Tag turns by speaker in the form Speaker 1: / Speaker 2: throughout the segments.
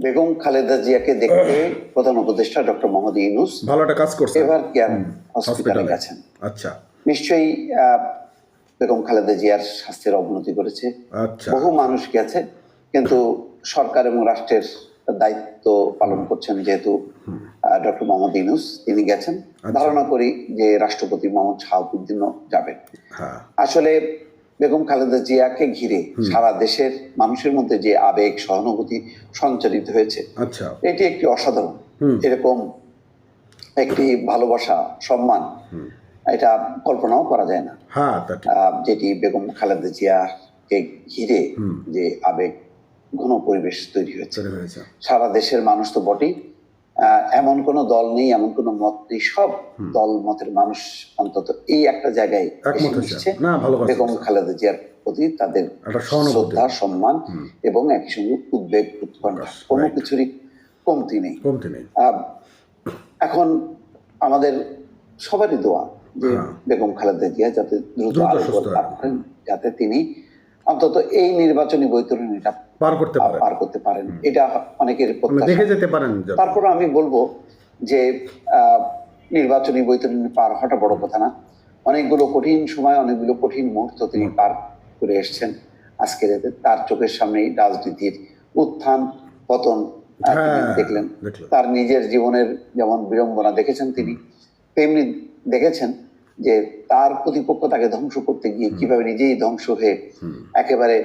Speaker 1: বেগম খালেদা জিয়াকে দেখতে প্রধান উপদেষ্টা ডক্টর মোহাম্মদ ইউনূস
Speaker 2: ভালো একটা কাজ করছেন,
Speaker 1: এভার কেয়ার হসপিটালে গেছেন।
Speaker 2: আচ্ছা,
Speaker 1: নিশ্চয়ই বেগম খালেদা জিয়ার স্বাস্থ্যের অবনতি করেছে।
Speaker 2: আচ্ছা,
Speaker 1: বহু মানুষ গেছে, কিন্তু সরকার এবং রাষ্ট্রের দায়িত্ব পালন করছেন যেহেতু ডক্টর মোহাম্মদ ইউনূস, তিনি গেছেন। ধারণা করি যে রাষ্ট্রপতি মোহাম্মদ শাহাবুদ্দিনও যাবেন। আসলে বেগম খালেদা জিয়াকে ঘিরে সারা দেশের মানুষের মধ্যে যে আবেগ সহানুভূতি সঞ্চারিত হয়েছে,
Speaker 2: আচ্ছা,
Speaker 1: এটি একটি অসাধারণ। এরকম একটি ভালোবাসা, সম্মান, এটা কল্পনাও করা যায় না। যেটি বেগম খালেদা জিয়াকে ঘিরে যে আবেগ ঘন পরিবেশ তৈরি হয়েছে সারা দেশের মানুষ তো বটেই, এমন কোন দল নেই, এমন কোন মত নেই, সব দল মতের মানুষ অন্তত এই একটা জায়গায় বেগম খালেদা জিয়ার প্রতি তাদের শ্রদ্ধা, সম্মান এবং একই সঙ্গে উদ্বেগ, উৎকণ্ঠা, কোনো কিছুরই কমতি নেই। এখন আমাদের সবারই দোয়া যে বেগম খালেদা জিয়া যাতে দ্রুত আরোগ্য লাভ করেন, যাতে তিনি অন্তত এই নির্বাচনী বৈতরণীটা পার করতে পারেন, এটা অনেকের প্রত্যাশা। তারপর আমি বলবো যে নির্বাচনী বৈতরণী পার হওয়াটা বড় কথা না, অনেকগুলো কঠিন সময়, অনেকগুলো কঠিন মুহূর্ত তিনি পার করে এসছেন। আজকে তার চোখের সামনেই রাজনীতির উত্থান পতন দেখলেন, তার নিজের জীবনের যেমন বিড়ম্বনা দেখেছেন তিনি, তেমনি দেখেছেন যে তার প্রতিপক্ষ তাকে ধ্বংস করতে গিয়ে কিভাবে নিজেই ধ্বংস হয়ে একেবারে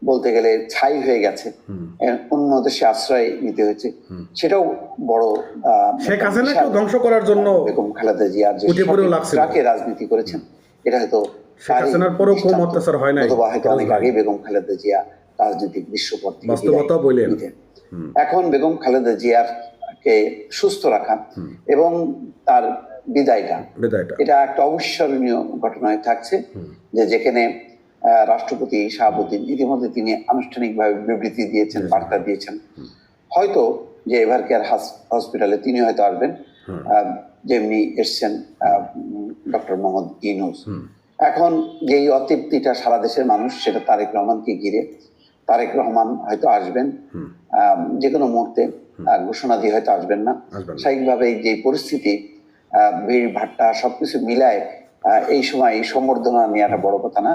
Speaker 1: বলতে গেলে ছাই হয়ে গেছে, অন্য দেশে আশ্রয় নিতে হয়েছে। সেটাও বড়
Speaker 2: ধ্বংস করার জন্য
Speaker 1: বেগম খালেদা জিয়া যে রাজনীতি করেছেন, এটা হয়তো অনেক আগে বেগম খালেদা জিয়া রাজনৈতিক দৃশ্যপট থেকে এখন বেগম খালেদা জিয়ার কে সুস্থ রাখা এবং তার বিদায়টা এটা একটা অবিস্মরণীয় ঘটনায় থাকছে, যে যেখানে রাষ্ট্রপতি শাহাবুদ্দিন ইতিমধ্যে তিনি আনুষ্ঠানিকভাবে বিবৃতি দিয়েছেন, বার্তা দিয়েছেন, হয়তো যে এভার কেয়ার হসপিটালে তিনি হয়তো আসবেন, যেমনি এসছেন ডক্টর মোহাম্মদ ইউনূস। এখন যেই অতৃপ্তিটা সারা দেশের মানুষ, সেটা তারেক রহমানকে ঘিরে। তারেক রহমান হয়তো আসবেন যে কোনো মুহূর্তে, ঘোষণা দিয়ে হয়তো আসবেন না। স্বাভাবিকভাবে যে পরিস্থিতি, ভিড় ভাট্টা সবকিছু মিলায় এই সময় সম্বর্ধনা নেওয়াটা বড় কথা না।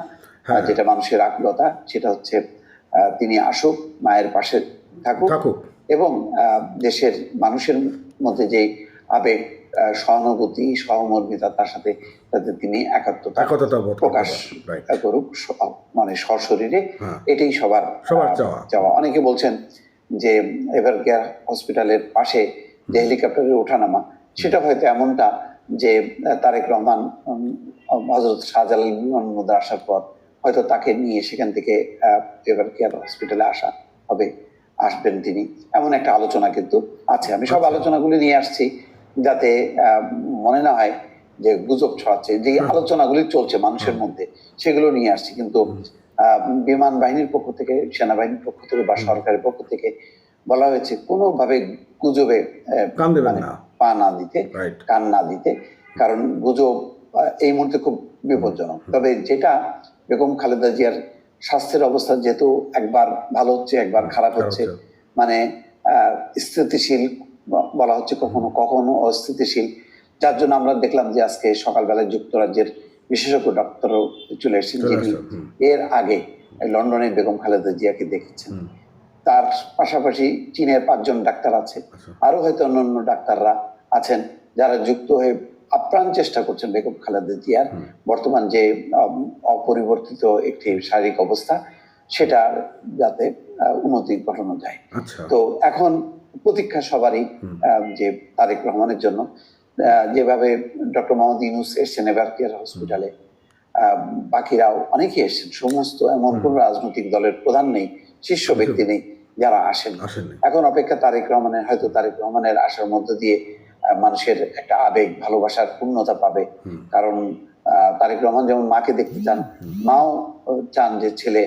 Speaker 1: যেটা মানুষের আকুলতা, সেটা হচ্ছে তিনি আসুক, মায়ের পাশে থাকুক এবং দেশের মানুষের মধ্যে যে আবেগ, সহানুভূতি, সহমর্মিতা, তার সাথে যাতে তিনি একাত্মতা প্রকাশ করুক, মানে সশরীরে, এটাই সবার চাওয়া। অনেকে বলছেন যে এভার কেয়ার হসপিটালের পাশে যে হেলিকপ্টারের ওঠানামা, সেটা হয়তো এমনটা যে তারেক রহমান হযরত শাহজালাল বিমানবন্দর আসার পর হয়তো তাকে নিয়ে সেখান থেকে এভার কেয়ার হসপিটালে আসবেন তিনি, এমন একটা আলোচনা কিন্তু আছে। আমি সব আলোচনাগুলি নিয়ে আসছি যাতে মনে না হয় যে গুজব ছড়াচ্ছে। যে আলোচনাগুলি চলছে মানুষের মধ্যে, সেগুলো নিয়ে আসছি, কিন্তু বিমান বাহিনীর পক্ষ থেকে, সেনাবাহিনীর পক্ষ থেকে বা সরকারের পক্ষ থেকে বলা হয়েছে কোনোভাবে গুজবে কান না দিতে, কারণ গুজব এই মুহূর্তে খুব বিপজ্জনক। তবে যেটা বেগম খালেদা জিয়ার স্বাস্থ্যের অবস্থা যেহেতু একবার ভালো হচ্ছে, একবার খারাপ হচ্ছে, মানে স্থিতিশীল বলা হচ্ছে, কখনো কখনো অস্থিতিশীল, যার জন্য আমরা দেখলাম যে আজকে সকালবেলায় যুক্তরাজ্যের বিশেষজ্ঞ ডক্টরও চলে এসেছেন, যিনি এর আগে লন্ডনে বেগম খালেদা জিয়াকে দেখেছেন। তার পাশাপাশি চীনের 5 জন ডাক্তার আছে, আরো হয়তো অন্যান্য ডাক্তাররা আছেন যারা যুক্ত হয়ে আপ্রাণ চেষ্টা করছেন বেগম খালেদা জিয়ার বর্তমান যে অপরিবর্তিত একটি শারীরিক অবস্থা, সেটা যাতে উন্নতি ঘটানো যায়। তো এখন প্রতীক্ষা সবারই যে তারেক রহমানের জন্য, যেভাবে ডক্টর মোহাম্মদ ইউনূস এসছেন এভার কেয়ার হসপিটালে, বাকিরাও অনেকেই এসছেন, সমস্ত এমন কোন রাজনৈতিক দলের প্রধান নেই, শীর্ষ ব্যক্তি নেই যারা আসেন। এখন অপেক্ষা তারেক রহমানের, হয়তো তারেক রহমানের আসার মধ্য দিয়ে মানুষের একটা আবেগ ভালোবাসার পূর্ণতা পাবে। কারণ তারেক রহমান যেমন মাকে দেখতে চান, মাও চান যে ছেলে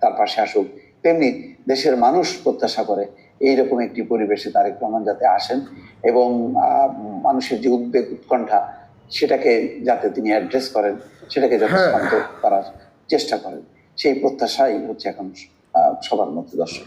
Speaker 1: তার পাশে আসুক, তেমনি দেশের মানুষ প্রত্যাশা করে এইরকম একটি পরিবেশে তারেক রহমান যাতে আসেন এবং মানুষের যে উদ্বেগ, উৎকণ্ঠা, সেটাকে যাতে তিনি অ্যাড্রেস করেন, সেটাকে যাতে শান্ত করার চেষ্টা করেন, সেই প্রত্যাশাই হচ্ছে এখন সবার মধ্যে দর্শক।